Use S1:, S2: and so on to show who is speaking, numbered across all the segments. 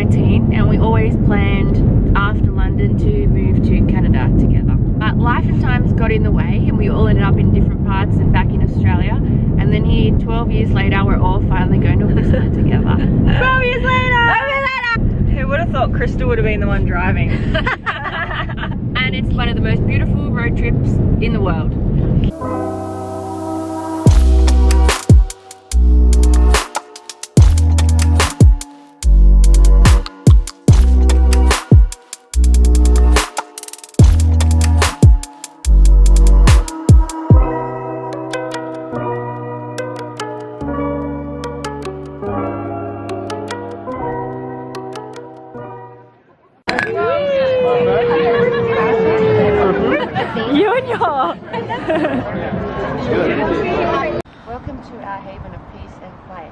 S1: 2019 and we always planned after London to move to Canada together. But life and times got in the way and we all ended up in different parts and back in Australia. And then here, 12 years later, we're all finally going to Whistler together. 12 years later! 12 years later!
S2: Who would have thought Crystal would have been the one driving?
S1: And it's one of the most beautiful road trips in the world.
S2: You and your...
S1: Welcome to our haven of peace and quiet.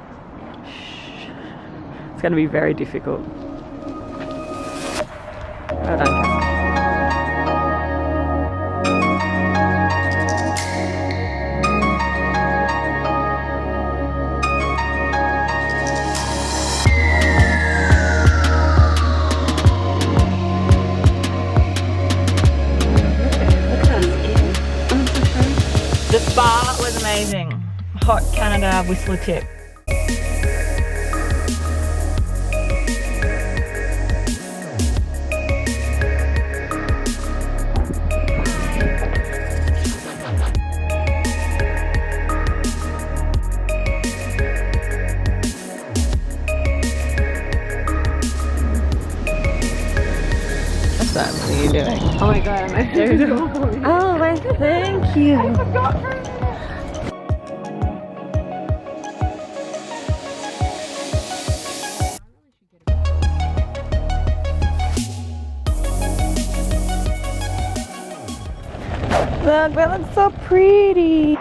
S2: It's going to be very difficult. Well done, Cass. The spa was amazing. Hot Canada Whistler tip. What's that? What are you doing?
S1: Oh my god, I'm so adorable.
S2: Oh, well, thank you.
S1: I forgot for a minute.
S2: Look, that looks so pretty.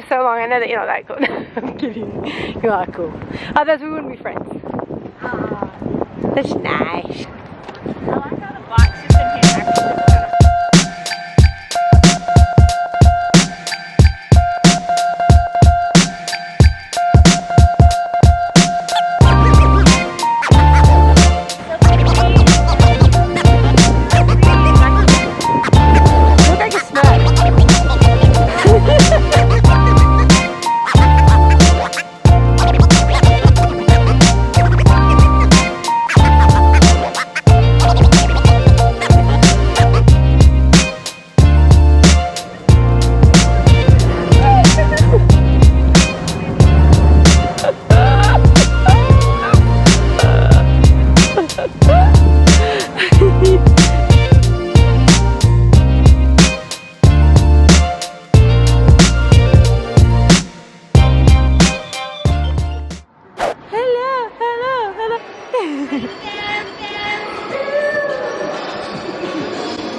S1: So long, I know that you're not that good. I'm kidding. You are cool. Otherwise we wouldn't be friends. That's nice.
S2: I like how the bike system here actually.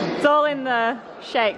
S1: It's all in the shake.